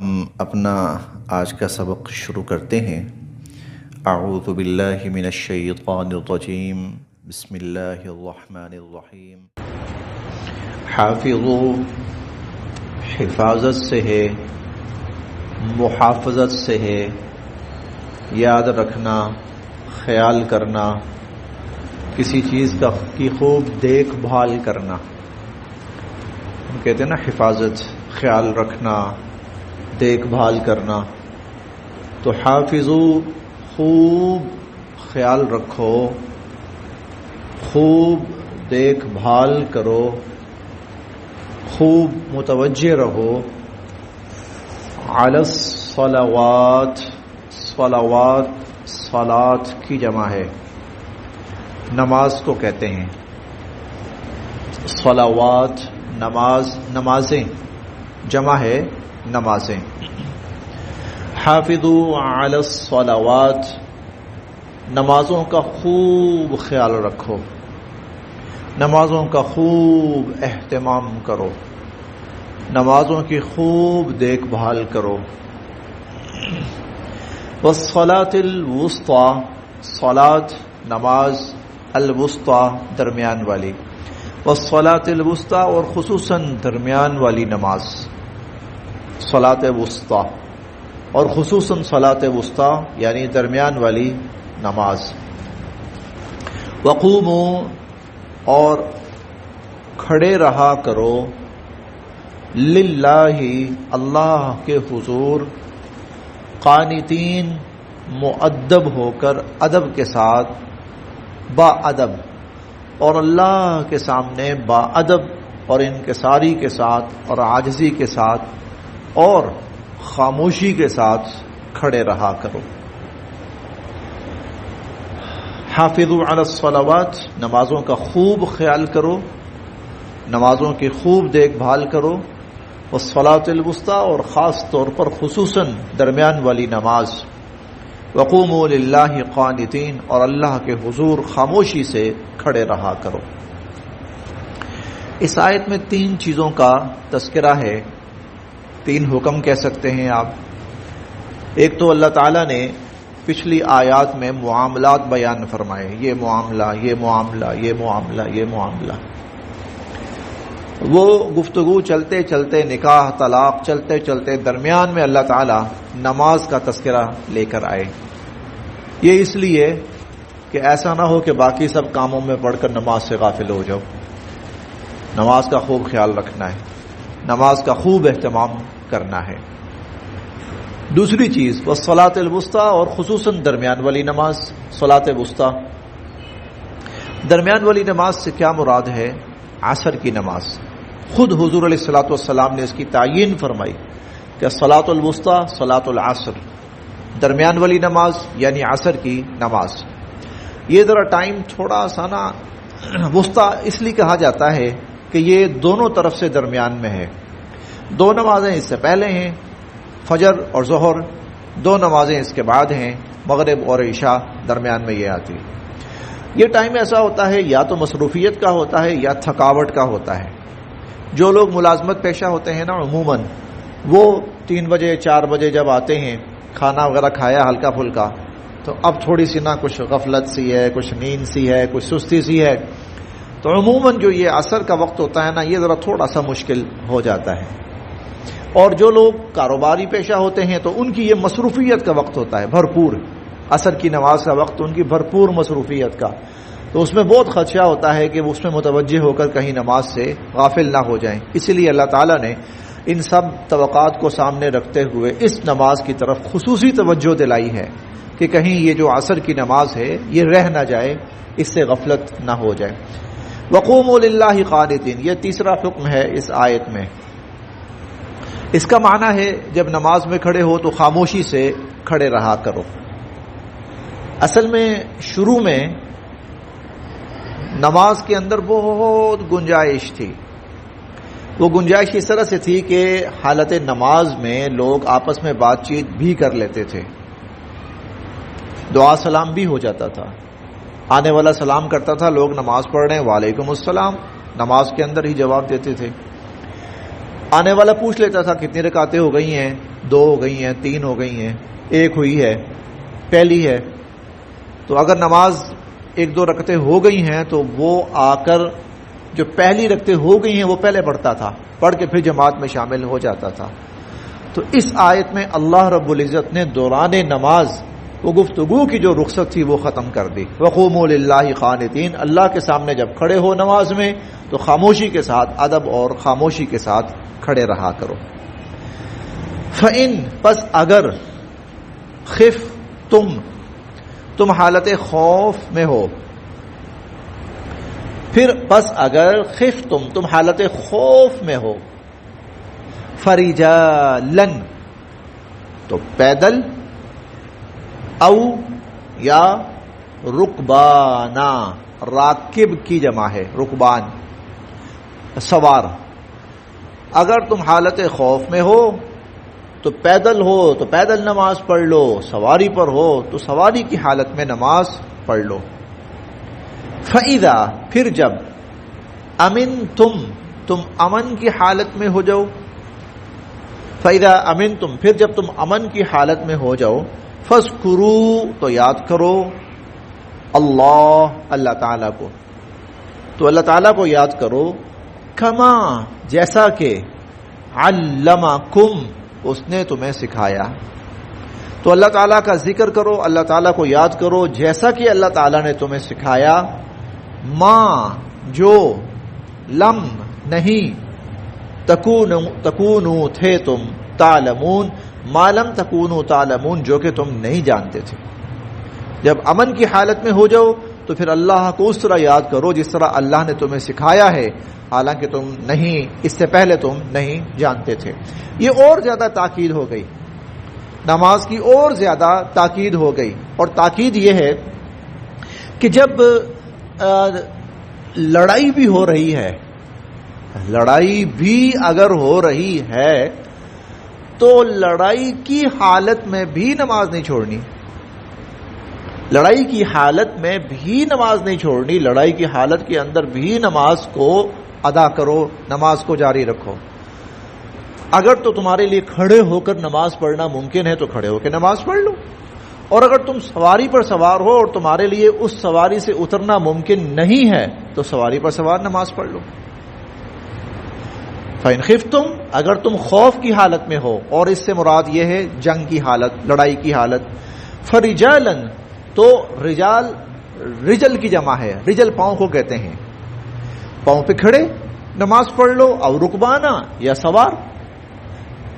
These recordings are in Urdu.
ہم اپنا آج کا سبق شروع کرتے ہیں۔ اعوذ باللہ من الشیطان الرجیم، بسم اللہ الرحمن الرحیم۔ حافظوا، حفاظت سے ہے، محافظت سے ہے، یاد رکھنا، خیال کرنا، کسی چیز کی خوب دیکھ بھال کرنا۔ ہم کہتے ہیں نا حفاظت، خیال رکھنا، دیکھ بھال کرنا۔ تو حافظو، خوب خیال رکھو، خوب دیکھ بھال کرو، خوب متوجہ رہو۔ علی الصلوات، صلوات صلات کی جمع ہے، نماز کو کہتے ہیں صلوات، نماز، نمازیں جمع ہے نمازیں۔ حافظوا علی الصلوات، نمازوں کا خوب خیال رکھو، نمازوں کا خوب اہتمام کرو، نمازوں کی خوب دیکھ بھال کرو۔ والصلاۃ الوسطی، صلاۃ نماز، الوسطی درمیان والی، والصلاۃ الوسطی اور خصوصاً درمیان والی نماز، صلاۃ وسطی اور خصوصاً صلاۃ وسطی یعنی درمیان والی نماز۔ وقوموا، اور کھڑے رہا کرو، للہ، اللہ کے حضور، قانتین، مؤدب ہو کر، ادب کے ساتھ، با ادب، اور اللہ کے سامنے با ادب اور انکساری کے ساتھ اور عاجزی کے ساتھ اور خاموشی کے ساتھ کھڑے رہا کرو۔ حافظوا علی الصلوات، نمازوں کا خوب خیال کرو، نمازوں کی خوب دیکھ بھال کرو۔ والصلاۃ الوسطی، اور خاص طور پر خصوصاً درمیان والی نماز۔ وقوموا للہ قانتین، اور اللہ کے حضور خاموشی سے کھڑے رہا کرو۔ اس آیت میں 3 چیزوں کا تذکرہ ہے، 3 حکم کہہ سکتے ہیں آپ۔ ایک تو اللہ تعالیٰ نے پچھلی آیات میں معاملات بیان فرمائے، یہ معاملہ، یہ معاملہ، یہ معاملہ، یہ معاملہ۔ وہ گفتگو چلتے چلتے، نکاح طلاق چلتے چلتے، درمیان میں اللہ تعالیٰ نماز کا تذکرہ لے کر آئے۔ یہ اس لیے کہ ایسا نہ ہو کہ باقی سب کاموں میں پڑھ کر نماز سے غافل ہو جاؤ۔ نماز کا خوب خیال رکھنا ہے، نماز کا خوب اہتمام کرنا ہے۔ دوسری چیز والصلاۃ الوسطی، اور خصوصاً درمیان والی نماز، صلاۃ وسطی۔ درمیان والی نماز سے کیا مراد ہے؟ عصر کی نماز۔ خود حضور علیہ الصلوۃ والسلام نے اس کی تعیین فرمائی کہ صلاۃ الوسطی صلاۃ العصر، درمیان والی نماز یعنی عصر کی نماز۔ یہ ذرا ٹائم تھوڑا سا نا وسطی اس لیے کہا جاتا ہے کہ یہ دونوں طرف سے درمیان میں ہے۔ 2 نمازیں اس سے پہلے ہیں، فجر اور ظہر، 2 نمازیں اس کے بعد ہیں، مغرب اور عشاء، درمیان میں یہ آتی ہے۔ یہ ٹائم ایسا ہوتا ہے یا تو مصروفیت کا ہوتا ہے یا تھکاوٹ کا ہوتا ہے۔ جو لوگ ملازمت پیشہ ہوتے ہیں نا، عموماً وہ 3 بجے 4 بجے جب آتے ہیں، کھانا وغیرہ کھایا ہلکا پھلکا، تو اب تھوڑی سی نا کچھ غفلت سی ہے، کچھ نیند سی ہے، کچھ سستی سی ہے، تو عموماً جو یہ عصر کا وقت ہوتا ہے نا، یہ ذرا تھوڑا سا مشکل ہو جاتا ہے۔ اور جو لوگ کاروباری پیشہ ہوتے ہیں تو ان کی یہ مصروفیت کا وقت ہوتا ہے، بھرپور عصر کی نماز کا وقت ان کی بھرپور مصروفیت کا، تو اس میں بہت خدشہ ہوتا ہے کہ وہ اس میں متوجہ ہو کر کہیں نماز سے غافل نہ ہو جائیں۔ اسی لیے اللہ تعالیٰ نے ان سب توقعات کو سامنے رکھتے ہوئے اس نماز کی طرف خصوصی توجہ دلائی ہے کہ کہیں یہ جو عصر کی نماز ہے یہ رہ نہ جائے، اس سے غفلت نہ ہو جائے۔ وقوموا للہ قانتین، یہ تیسرا حکم ہے اس آیت میں۔ اس کا معنی ہے جب نماز میں کھڑے ہو تو خاموشی سے کھڑے رہا کرو۔ اصل میں شروع میں نماز کے اندر بہت گنجائش تھی۔ وہ گنجائش اس طرح سے تھی کہ حالت نماز میں لوگ آپس میں بات چیت بھی کر لیتے تھے، دعا سلام بھی ہو جاتا تھا، آنے والا سلام کرتا تھا، لوگ نماز پڑھ رہے ہیں، وعلیکم السلام، نماز کے اندر ہی جواب دیتے تھے۔ آنے والا پوچھ لیتا تھا کتنی رکعتیں ہو گئی ہیں، 2 ہو گئی ہیں، 3 ہو گئی ہیں، 1 ہوئی ہے، پہلی ہے، تو اگر نماز 1-2 رکعتیں ہو گئی ہیں تو وہ آ کر جو پہلی رکعتیں ہو گئی ہیں وہ پہلے پڑھتا تھا، پڑھ کے پھر جماعت میں شامل ہو جاتا تھا. تو اس آیت میں اللہ رب العزت نے دوران نماز وہ گفتگو کی جو رخصت تھی وہ ختم کر دی. وقوموا للہ قانتین، اللہ کے سامنے جب کھڑے ہو نماز میں تو خاموشی کے ساتھ، ادب اور خاموشی کے ساتھ کھڑے رہا کرو. فَإِن، پس اگر، خف تم حالت خوف میں ہو، پھر پس اگر خف تم حالت خوف میں ہو، فرجالن تو پیدل، او یا رکبانا، راکب کی جمع ہے، رکبان سوار. اگر تم حالت خوف میں ہو تو پیدل ہو تو پیدل نماز پڑھ لو، سواری پر ہو تو سواری کی حالت میں نماز پڑھ لو. فَإِذَا، پھر جب، تم امن کی حالت میں ہو جاؤ، فَإِذَا أَمِنْتُمْ، پھر جب تم امن کی حالت میں ہو جاؤ، فَاذْكُرُوا تو یاد کرو، اللہ تعالیٰ کو، تو اللہ تعالیٰ کو یاد کرو، کما جیسا کہ، علمکم اس نے تمہیں سکھایا. تو اللہ تعالیٰ کا ذکر کرو، اللہ تعالیٰ کو یاد کرو جیسا کہ اللہ تعالیٰ نے تمہیں سکھایا. ما جو، لم نہیں، تکونو تھے تم، تعلمون ما لم تکونو تعلمون جو کہ تم نہیں جانتے تھے. جب امن کی حالت میں ہو جاؤ تو پھر اللہ کو اس طرح یاد کرو جس طرح اللہ نے تمہیں سکھایا ہے، حالانکہ تم نہیں، اس سے پہلے تم نہیں جانتے تھے. یہ اور زیادہ تاکید ہو گئی، نماز کی اور زیادہ تاکید ہو گئی. اور تاکید یہ ہے کہ جب لڑائی بھی ہو رہی ہے، لڑائی بھی اگر ہو رہی ہے تو لڑائی کی حالت میں بھی نماز نہیں چھوڑنی، لڑائی کی حالت میں بھی نماز نہیں چھوڑنی، لڑائی کی حالت کے اندر بھی نماز کو ادا کرو، نماز کو جاری رکھو. اگر تو تمہارے لیے کھڑے ہو کر نماز پڑھنا ممکن ہے تو کھڑے ہو کے نماز پڑھ لو، اور اگر تم سواری پر سوار ہو اور تمہارے لیے اس سواری سے اترنا ممکن نہیں ہے تو سواری پر سوار نماز پڑھ لو. فَإِنْ خِفْتُمْ اگر تم خوف کی حالت میں ہو، اور اس سے مراد یہ ہے جنگ کی حالت، لڑائی کی حالت. فَرِجَالًا تو رجال، رجل کی جمع ہے، رجل پاؤں کو کہتے ہیں، پاؤں پہ کھڑے نماز پڑھ لو، اور رکبانا یا سوار،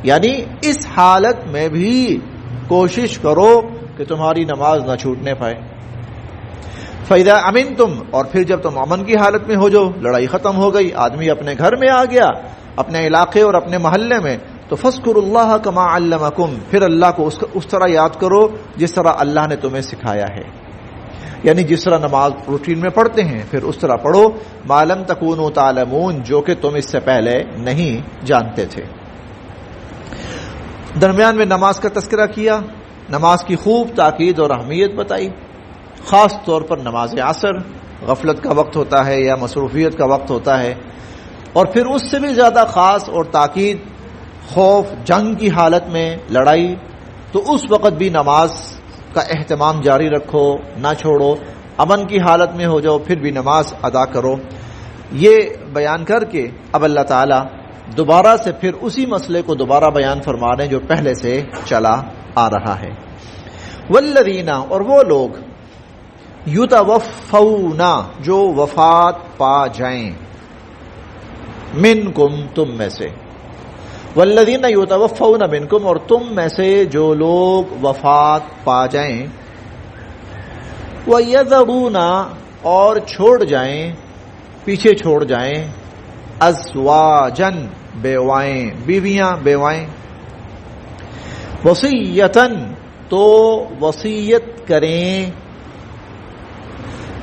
یعنی اس حالت میں بھی کوشش کرو کہ تمہاری نماز نہ چھوٹنے پائے. فَإِذَا أَمِنْتُمْ اور پھر جب تم امن کی حالت میں ہو جاؤ، لڑائی ختم ہو گئی، آدمی اپنے گھر میں آ گیا، اپنے علاقے اور اپنے محلے میں، تو فَاذْكُرُوا اللَّهَ كَمَا عَلَّمَكُمْ پھر اللہ کو اس طرح یاد کرو جس طرح اللہ نے تمہیں سکھایا ہے. یعنی جس طرح نماز روٹین میں پڑھتے ہیں پھر اس طرح پڑھو، مَا لَمْ تَكُونُوا تَعْلَمُونَ جو کہ تم اس سے پہلے نہیں جانتے تھے. درمیان میں نماز کا تذکرہ کیا، نماز کی خوب تاکید اور اہمیت بتائی، خاص طور پر نماز عصر، غفلت کا وقت ہوتا ہے یا مصروفیت کا وقت ہوتا ہے، اور پھر اس سے بھی زیادہ خاص اور تاکید خوف، جنگ کی حالت میں، لڑائی، تو اس وقت بھی نماز کا اہتمام جاری رکھو، نہ چھوڑو. امن کی حالت میں ہو جاؤ پھر بھی نماز ادا کرو. یہ بیان کر کے اب اللہ تعالی دوبارہ سے پھر اسی مسئلے کو دوبارہ بیان فرما رہے ہیں جو پہلے سے چلا آ رہا ہے. والذین اور وہ لوگ، یتوفون جو وفات پا جائیں، منکم تم میں سے، والذین یتوفون منکم اور تم میں سے جو لوگ وفات پا جائیں، وَيَذَرُونَ اور چھوڑ جائیں، پیچھے چھوڑ جائیں، ازواجن بیوائیں، بیویاں، بیوائیں، وصیتن تو وصیت کریں،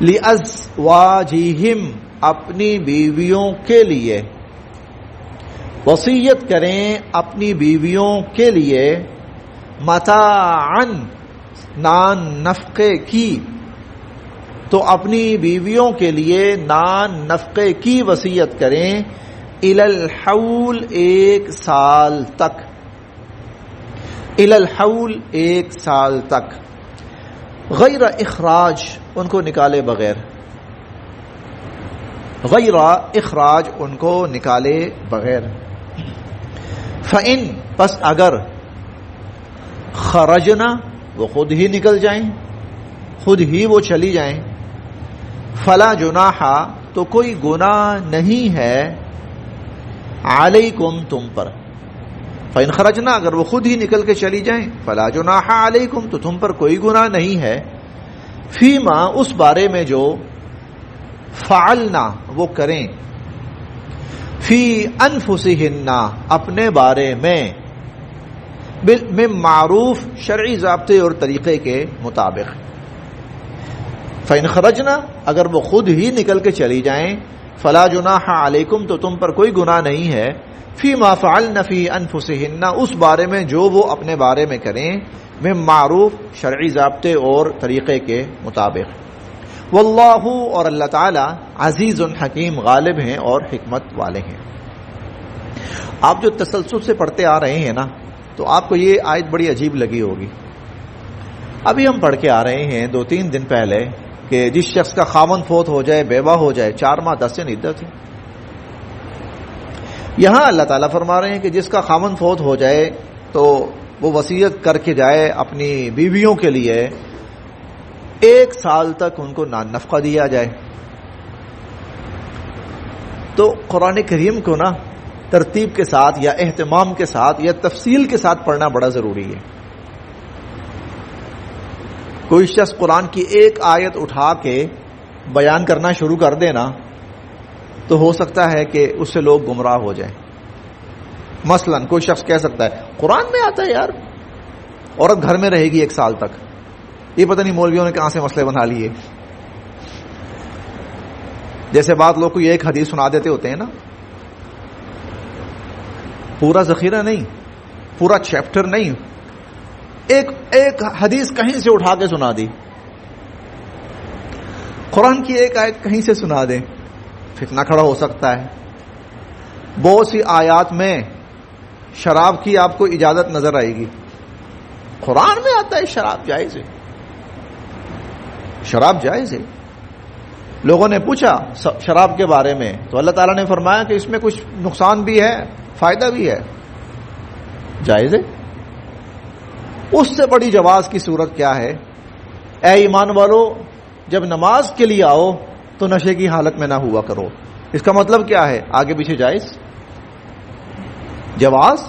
لِأَزْوَاجِهِمْ اپنی بیویوں کے لیے، وصیت کریں اپنی بیویوں کے لیے، متاعن نان نفقے کی، تو اپنی بیویوں کے لیے نان نفقے کی وصیت کریں، الی الحول ایک سال تک، الی الحول 1 سال تک، غیر اخراج ان کو نکالے بغیر، غیر اخراج ان کو نکالے بغیر، فإن پس اگر خرجنا وہ خود ہی نکل جائیں، خود ہی وہ چلی جائیں، فلا جناح تو کوئی گناہ نہیں ہے، علیکم تم پر، فإن خرجنا اگر وہ خود ہی نکل کے چلی جائیں، فلا جناح علیکم تو تم پر کوئی گناہ نہیں ہے، فیما اس بارے میں جو فعلنا وہ کریں، فی انفسہن اپنے بارے میں، معروف شرعی ضابطے اور طریقے کے مطابق، فإن خرجنا اگر وہ خود ہی نکل کے چلی جائیں، فلا جناح علیکم تو تم پر کوئی گناہ نہیں ہے، فیما فعلن فی انفسہن اس بارے میں جو وہ اپنے بارے میں کریں، میں معروف شرعی ضابطے اور طریقے کے مطابق، واللہ اور اللہ تعالی عزیز حکیم غالب ہیں اور حکمت والے ہیں۔ آپ جو تسلسل سے پڑھتے آ رہے ہیں نا، تو آپ کو یہ آیت بڑی عجیب لگی ہوگی۔ ابھی ہم پڑھ کے آ رہے ہیں 2-3 دن پہلے کہ جس شخص کا خاوند فوت ہو جائے، بیوہ ہو جائے، 4 ماہ 10 دن عدت ہے۔ یہاں اللہ تعالیٰ فرما رہے ہیں کہ جس کا خاوند فوت ہو جائے تو وہ وصیت کر کے جائے اپنی بیویوں کے لیے 1 سال تک ان کو نان نفقہ دیا جائے۔ تو قرآن کریم کو نا ترتیب کے ساتھ یا اہتمام کے ساتھ یا تفصیل کے ساتھ پڑھنا بڑا ضروری ہے۔ کوئی شخص قرآن کی ایک آیت اٹھا کے بیان کرنا شروع کر دے نا تو ہو سکتا ہے کہ اس سے لوگ گمراہ ہو جائیں۔ مثلا کوئی شخص کہہ سکتا ہے قرآن میں آتا ہے یار عورت گھر میں رہے گی 1 سال تک، یہ پتہ نہیں مولویوں نے کہاں سے مسئلے بنا لیے۔ جیسے بعض لوگ کو یہ ایک حدیث سنا دیتے ہوتے ہیں نا، پورا ذخیرہ نہیں، پورا چیپٹر نہیں، ایک حدیث کہیں سے اٹھا کے سنا دی، قرآن کی ایک آیت کہیں سے سنا دیں، فتنہ کھڑا ہو سکتا ہے۔ بہت سی آیات میں شراب کی آپ کو اجازت نظر آئے گی، قرآن میں آتا ہے شراب جائز ہے، شراب جائز ہے۔ لوگوں نے پوچھا شراب کے بارے میں تو اللہ تعالیٰ نے فرمایا کہ اس میں کچھ نقصان بھی ہے، فائدہ بھی ہے، جائز ہے۔ اس سے بڑی جواز کی صورت کیا ہے؟ اے ایمان والو جب نماز کے لیے آؤ تو نشے کی حالت میں نہ ہوا کرو۔ اس کا مطلب کیا ہے؟ آگے پیچھے جائز، جواز۔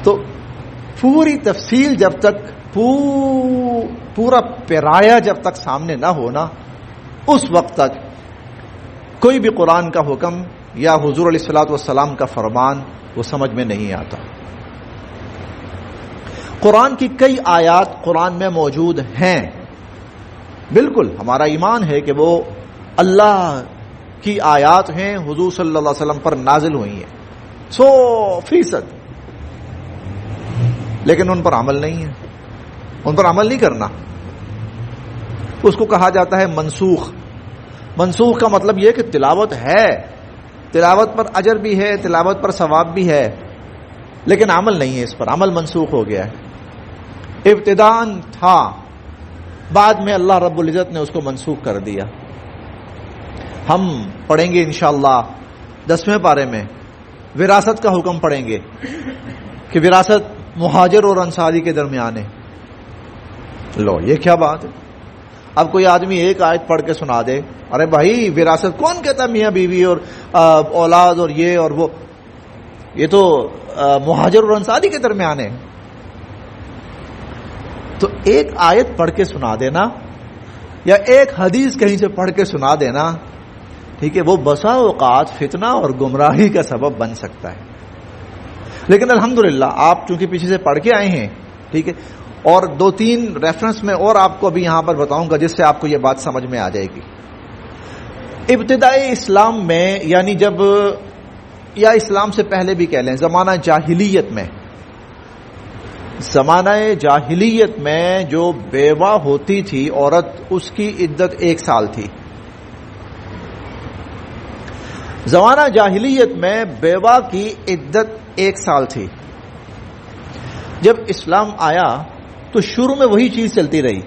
تو پوری تفصیل جب تک پورا پیرایا جب تک سامنے نہ ہونا، اس وقت تک کوئی بھی قرآن کا حکم یا حضور علیہ الصلوۃ والسلام کا فرمان وہ سمجھ میں نہیں آتا۔ قرآن کی کئی آیات قرآن میں موجود ہیں، بالکل ہمارا ایمان ہے کہ وہ اللہ کی آیات ہیں، حضور صلی اللہ علیہ وسلم پر نازل ہوئی ہیں 100%، لیکن ان پر عمل نہیں ہے، ان پر عمل نہیں کرنا۔ اس کو کہا جاتا ہے منسوخ۔ منسوخ کا مطلب یہ کہ تلاوت ہے، تلاوت پر اجر بھی ہے، تلاوت پر ثواب بھی ہے، لیکن عمل نہیں ہے اس پر، عمل منسوخ ہو گیا ہے۔ ابتداءً تھا، بعد میں اللہ رب العزت نے اس کو منسوخ کر دیا۔ ہم پڑھیں گے انشاءاللہ 10ویں پارے میں وراثت کا حکم پڑھیں گے کہ وراثت مہاجر اور انصاری کے درمیان ہے۔ لو یہ کیا بات ہے؟ اب کوئی آدمی ایک آیت پڑھ کے سنا دے، ارے بھائی وراثت کون کہتا میاں بیوی اور اولاد اور یہ اور وہ، یہ تو مہاجر اور انصاری کے درمیان ہے۔ تو ایک آیت پڑھ کے سنا دینا یا ایک حدیث کہیں سے پڑھ کے سنا دینا، ٹھیک ہے، وہ بسا اوقات فتنہ اور گمراہی کا سبب بن سکتا ہے۔ لیکن الحمدللہ آپ چونکہ پیچھے سے پڑھ کے آئے ہیں، ٹھیک ہے، اور 2-3 ریفرنس میں اور آپ کو ابھی یہاں پر بتاؤں گا جس سے آپ کو یہ بات سمجھ میں آ جائے گی۔ ابتدائی اسلام میں، یعنی جب، یا اسلام سے پہلے بھی کہہ لیں، زمانہ جاہلیت میں، زمانہ جاہلیت میں جو بیوہ ہوتی تھی عورت، اس کی عدت 1 سال تھی۔ زمانہ جاہلیت میں بیوہ کی عدت 1 سال تھی. جب اسلام آیا تو شروع میں وہی چیز چلتی رہی.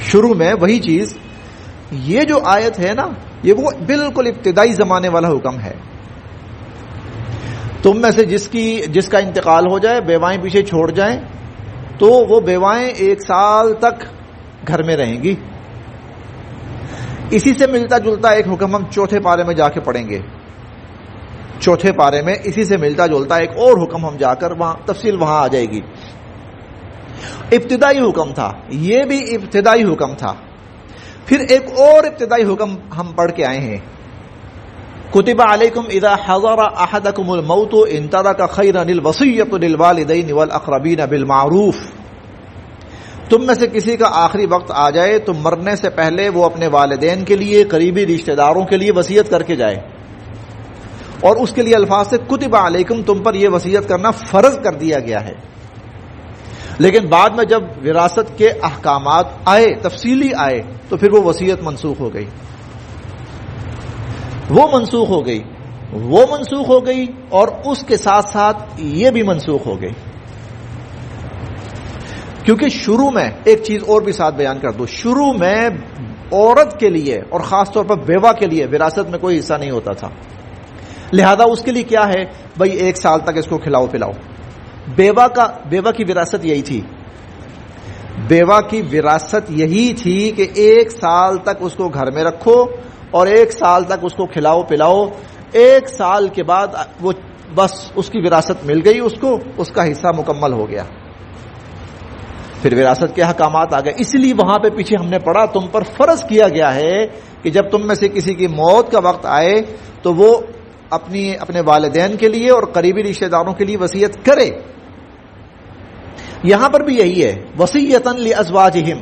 شروع میں وہی چیز. یہ جو آیت ہے نا یہ وہ بالکل ابتدائی زمانے والا حکم ہے. تم میں سے جس کا انتقال ہو جائے, بیوائیں پیچھے چھوڑ جائیں, تو وہ بیوائیں 1 سال تک گھر میں رہیں گی. اسی سے ملتا جلتا ایک حکم ہم 4 پارے میں جا کے پڑھیں گے. 4 پارے میں اسی سے ملتا جلتا ایک اور حکم ہم جا کر وہاں تفصیل وہاں آ جائے گی. ابتدائی حکم تھا, یہ بھی ابتدائی حکم تھا. پھر ایک اور ابتدائی حکم ہم پڑھ کے آئے ہیں. کتب علیکم اذا حضر احدکم الموت ان ترک خیرا الوصیۃ للوالدین والاقربین بالمعروف. تم میں سے کسی کا آخری وقت آ جائے تو مرنے سے پہلے وہ اپنے والدین کے لیے, قریبی رشتہ داروں کے لیے وصیت کر کے جائے. اور اس کے لیے الفاظ سے کتب علیکم, تم پر یہ وصیت کرنا فرض کر دیا گیا ہے. لیکن بعد میں جب وراثت کے احکامات آئے, تفصیلی آئے, تو پھر وہ وصیت منسوخ ہو گئی. وہ منسوخ ہو گئی اور اس کے ساتھ ساتھ یہ بھی منسوخ ہو گئی. کیونکہ شروع میں ایک چیز اور بھی ساتھ بیان کر دو, شروع میں عورت کے لیے اور خاص طور پر بیوہ کے لیے وراثت میں کوئی حصہ نہیں ہوتا تھا. لہذا اس کے لیے کیا ہے بھائی 1 سال تک اس کو کھلاؤ پلاؤ. بیوہ کی وراثت یہی تھی. بیوہ کی وراثت یہی تھی کہ 1 سال تک اس کو گھر میں رکھو اور 1 سال تک اس کو کھلاؤ پلاؤ. 1 سال کے بعد وہ بس اس کی وراثت مل گئی, اس کو اس کا حصہ مکمل ہو گیا. پھر وراثت کے احکامات آ گئے. اس لیے وہاں پہ پیچھے ہم نے پڑھا تم پر فرض کیا گیا ہے کہ جب تم میں سے کسی کی موت کا وقت آئے تو وہ اپنے والدین کے لیے اور قریبی رشتہ داروں کے لیے وصیت کرے. یہاں پر بھی یہی ہے, وصیۃً لازواجہم.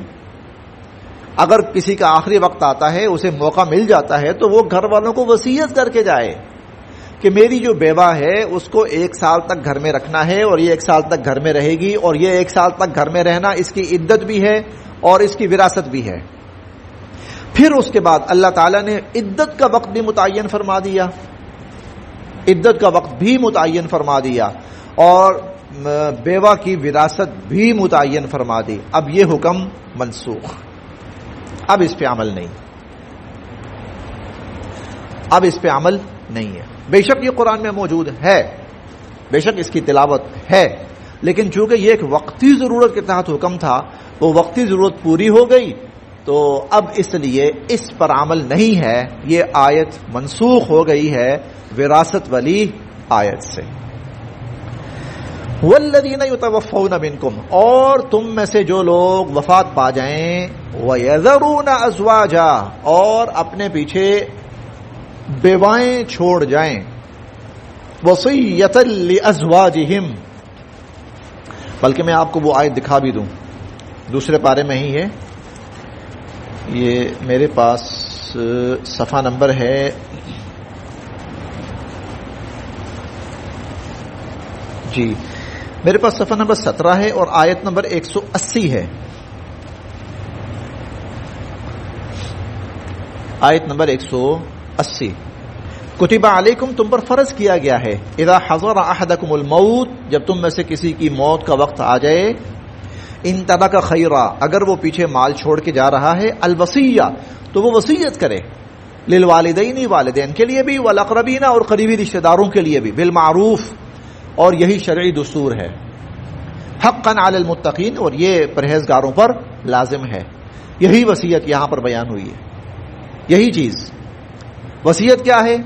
اگر کسی کا آخری وقت آتا ہے, اسے موقع مل جاتا ہے, تو وہ گھر والوں کو وصیت کر کے جائے کہ میری جو بیوہ ہے اس کو 1 سال تک گھر میں رکھنا ہے اور یہ 1 سال تک گھر میں رہے گی, اور یہ 1 سال تک گھر میں رہنا اس کی عدت بھی ہے اور اس کی وراثت بھی ہے. پھر اس کے بعد اللہ تعالیٰ نے عدت کا وقت بھی متعین فرما دیا, عدت کا وقت بھی متعین فرما دیا, اور بیوہ کی وراثت بھی متعین فرما دی. اب یہ حکم منسوخ, اب اس پہ عمل نہیں ہے. بے شک یہ قرآن میں موجود ہے, بے شک اس کی تلاوت ہے, لیکن چونکہ یہ ایک وقتی ضرورت کے تحت حکم تھا, وہ وقتی ضرورت پوری ہو گئی تو اب اس لیے اس پر عمل نہیں ہے. یہ آیت منسوخ ہو گئی ہے وراثت والی آیت سے. والذین یتوفون منکم, اور تم میں سے جو لوگ وفات پا جائیں, ویذرون ازواجا, اور اپنے پیچھے بیوائیں چھوڑ جائیں, وصیۃ لازواجہم. بلکہ میں آپ کو وہ آیت دکھا بھی دوں, دوسرے پارے میں ہی ہے. یہ میرے پاس صفحہ نمبر ہے جی, میرے پاس صفحہ نمبر 17 ہے اور آیت نمبر 180 ہے. آیت نمبر 180. کتب علیکم, تم پر فرض کیا گیا ہے, اذا حضر احدکم الموت, جب تم میں سے کسی کی موت کا وقت آ جائے, ان ترک خیرا, اگر وہ پیچھے مال چھوڑ کے جا رہا ہے, الوصیہ, تو وہ وصیت کرے, للوالدین, والدین کے لیے بھی, والاقربین, اور قریبی رشتہ داروں کے لیے بھی, بالمعروف, اور یہی شرعی دستور ہے, حقا علی المتقین, اور یہ پرہیزگاروں پر لازم ہے. یہی وصیت یہاں پر بیان ہوئی ہے, یہی چیز. وصیت کیا ہے؟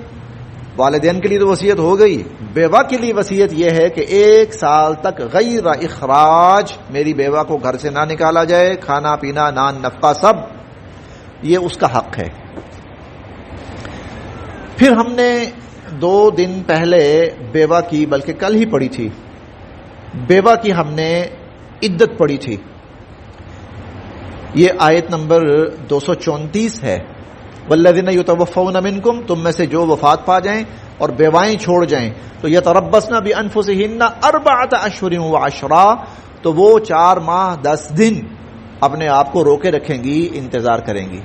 والدین کے لیے تو وصیت ہو گئی, بیوہ کے لیے وصیت یہ ہے کہ 1 سال تک غیر اخراج, میری بیوہ کو گھر سے نہ نکالا جائے, کھانا پینا نان نفقہ سب یہ اس کا حق ہے. پھر ہم نے 2 دن پہلے بیوہ کی, بلکہ کل ہی پڑھی تھی, بیوہ کی ہم نے عدت پڑھی تھی. یہ آیت نمبر 234 ہے. والذین یتوفون منکم, تم میں سے جو وفات پا جائیں اور بیوائیں چھوڑ جائیں, تو یتربصن بانفسہن 4 اشہر وعشرا, تو وہ 4 ماہ 10 دن اپنے آپ کو روکے رکھیں گی, انتظار کریں گی.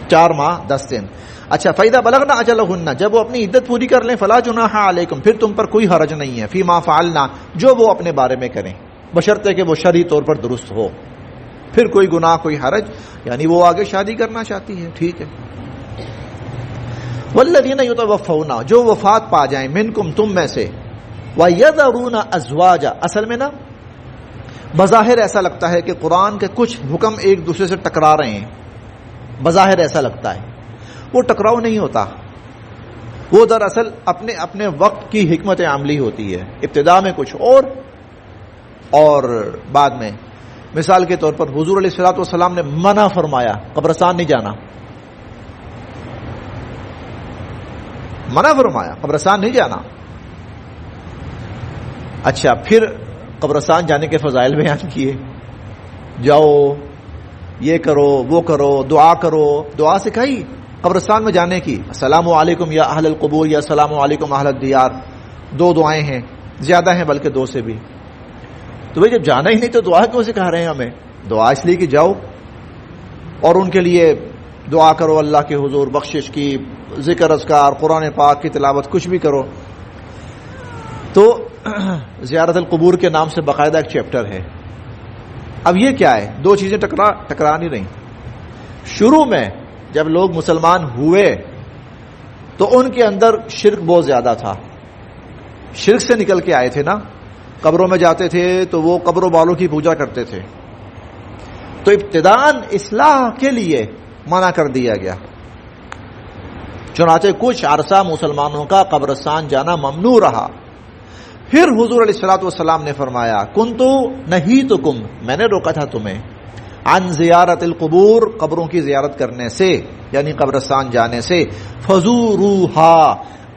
4 ماہ 10 دن. اچھا فَإِذَا بَلَغْنَا أَجَلَهُنَّ، جب وہ اپنی عدت پوری کر لیں، فَلَا جُنَاحَ عَلَيْكُمْ، پھر تم پر کوئی حرج نہیں ہے، فِيمَا فَعَلْنَا، جو وہ اپنے بارے میں کریں، بشرطے کہ وہ شرعی طور پر درست ہو، پھر کوئی گناہ کوئی حرج، یعنی وہ آگے شادی کرنا چاہتی ہے، ٹھیک ہے۔ وَالَّذِينَ يُتَوَفَّوْنَ، جو وفات پا جائیں، مِنْكُمْ تم میں سے، وَيَذَرُونَ أَزْوَاجًا، اصل میں نا بظاہر ایسا لگتا ہے کہ قرآن کے کچھ حکم ایک دوسرے سے ٹکرا رہے ہیں، بظاہر ایسا لگتا ہے، وہ ٹکراؤ نہیں ہوتا، وہ دراصل اپنے اپنے وقت کی حکمت عملی ہوتی ہے، ابتدا میں کچھ اور بعد میں۔ مثال کے طور پر حضور علیہ الصلوۃ والسلام نے منع فرمایا قبرستان نہیں جانا، منع فرمایا قبرستان نہیں جانا۔ اچھا پھر قبرستان جانے کے فضائل بیان کیے، جاؤ یہ کرو وہ کرو، دعا کرو، دعا سکھائی قبرستان میں جانے کی، السلام علیکم یا اہل القبور یا السلام علیکم اہل الدیار، 2 دعائیں ہیں، زیادہ ہیں بلکہ 2 سے بھی۔ تو بھائی جب جانا ہی نہیں تو دعا کیوں سکھا رہے ہیں ہمیں؟ دعا اس لیے کہ جاؤ اور ان کے لیے دعا کرو، اللہ کے حضور بخشش کی، ذکر اذکار، قرآن پاک کی تلاوت، کچھ بھی کرو۔ تو زیارت القبور کے نام سے باقاعدہ ایک چیپٹر ہے۔ اب یہ کیا ہے؟ 2 چیزیں ٹکرا نہیں رہی۔ شروع میں جب لوگ مسلمان ہوئے تو ان کے اندر شرک بہت زیادہ تھا، شرک سے نکل کے آئے تھے نا، قبروں میں جاتے تھے تو وہ قبروں والوں کی پوجا کرتے تھے، تو ابتداءً اصلاح کے لیے منع کر دیا گیا، چنانچہ کچھ عرصہ مسلمانوں کا قبرستان جانا ممنوع رہا۔ پھر حضور علیہ الصلوۃ والسلام نے فرمایا کنتو نہیتکم، میں نے روکا تھا تمہیں، عن زیارت القبور، قبروں کی زیارت کرنے سے، یعنی قبرستان جانے سے، فزوروہا،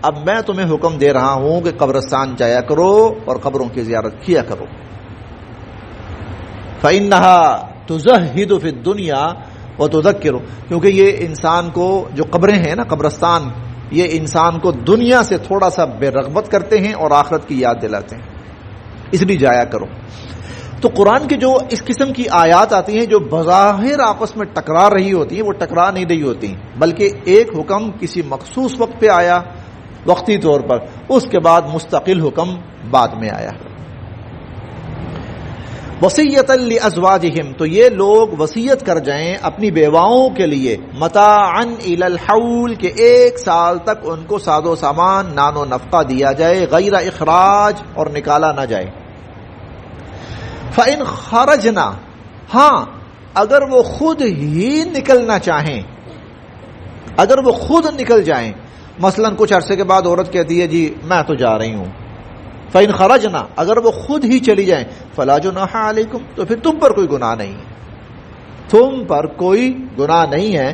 اب میں تمہیں حکم دے رہا ہوں کہ قبرستان جایا کرو اور قبروں کی زیارت کیا کرو۔ فإنہا تزہد فی الدنیا وتذکر، کیونکہ یہ انسان کو، جو قبریں ہیں نا قبرستان، یہ انسان کو دنیا سے تھوڑا سا بے رغبت کرتے ہیں اور آخرت کی یاد دلاتے ہیں، اس لیے جایا کرو۔ تو قرآن کی جو اس قسم کی آیات آتی ہیں جو بظاہر آپس میں ٹکرا رہی ہوتی ہیں، وہ ٹکرا نہیں رہی ہوتی، بلکہ ایک حکم کسی مخصوص وقت پہ آیا وقتی طور پر، اس کے بعد مستقل حکم بعد میں آیا۔ وصیۃً لازواجہم، تو یہ لوگ وصیت کر جائیں اپنی بیواؤں کے لیے، متاعًا الی الحول، کہ 1 سال تک ان کو ساز و سامان نان و نفقہ دیا جائے، غیر اخراج، اور نکالا نہ جائے۔ فَإِنْ خَرَجْنَا، ہاں اگر وہ خود ہی نکلنا چاہیں، اگر وہ خود نکل جائیں، مثلا کچھ عرصے کے بعد عورت کہتی ہے جی میں تو جا رہی ہوں، فَإِنْ خَرَجْنَا، اگر وہ خود ہی چلی جائیں، فَلَا جُنَاحَ عَلَيْكُمْ، تو پھر تم پر کوئی گناہ نہیں ہے، تم پر کوئی گناہ نہیں ہے،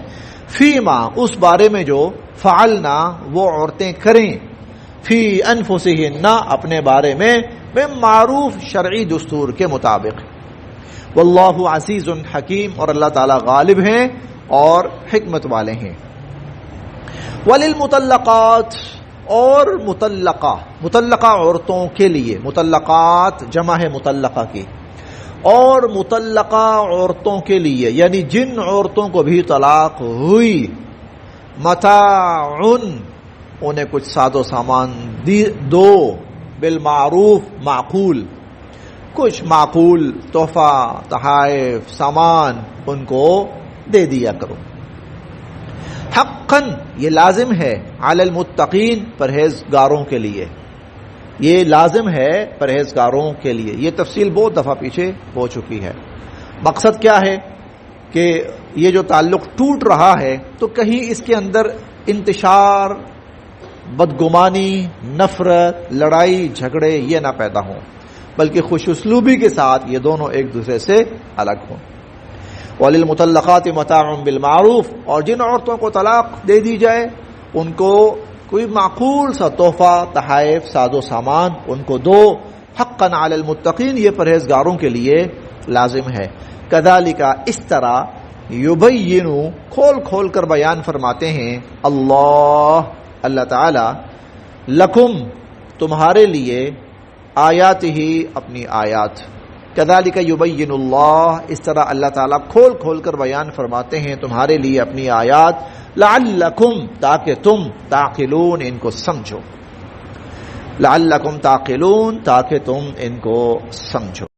فیما، اس بارے میں جو فعلنا، وہ عورتیں کریں، فی انفسہن، اپنے بارے میں، معروف شرعی دستور کے مطابق، واللہ عزیز حکیم، اور اللہ تعالی غالب ہیں اور حکمت والے ہیں۔ وللمطلقات، اور مطلقہ عورتوں کے لیے، مطلقات جمع ہے مطلقہ کی، اور مطلقہ عورتوں کے لیے یعنی جن عورتوں کو بھی طلاق ہوئی، متاعن، انہیں کچھ ساز و سامان دو، بالمعروف، معقول، کچھ معقول تحفہ، تحائف، سامان ان کو دے دیا کرو۔ حقاً، یہ لازم ہے، علی المتقین، پرہیزگاروں کے لیے، یہ لازم ہے پرہیزگاروں کے لیے۔ یہ تفصیل بہت دفعہ پیچھے ہو چکی ہے۔ مقصد کیا ہے کہ یہ جو تعلق ٹوٹ رہا ہے تو کہیں اس کے اندر انتشار، بدگمانی، نفرت، لڑائی جھگڑے یہ نہ پیدا ہوں، بلکہ خوش اسلوبی کے ساتھ یہ دونوں ایک دوسرے سے الگ ہوں۔ وَلِلْمُطَلَّقَاتِ مَتَاعٌ بِالْمَعْرُوفِ، اور جن عورتوں کو طلاق دے دی جائے ان کو کوئی معقول سا تحفہ، تحائف، ساز و سامان ان کو دو۔ حقاً علی المتقین، یہ پرہیزگاروں کے لیے لازم ہے۔ کذالک، اس طرح، یبین، کھول کھول کر بیان فرماتے ہیں اللہ تعالی، لکم، تمہارے لیے، آیات ہی، اپنی آیات، کذالک یبین اللہ، اس طرح اللہ تعالیٰ کھول کھول کر بیان فرماتے ہیں تمہارے لیے اپنی آیات، لعلکم، تاکہ تم، تعقلون، ان کو سمجھو، لعلکم تعقلون، تاکہ تم ان کو سمجھو۔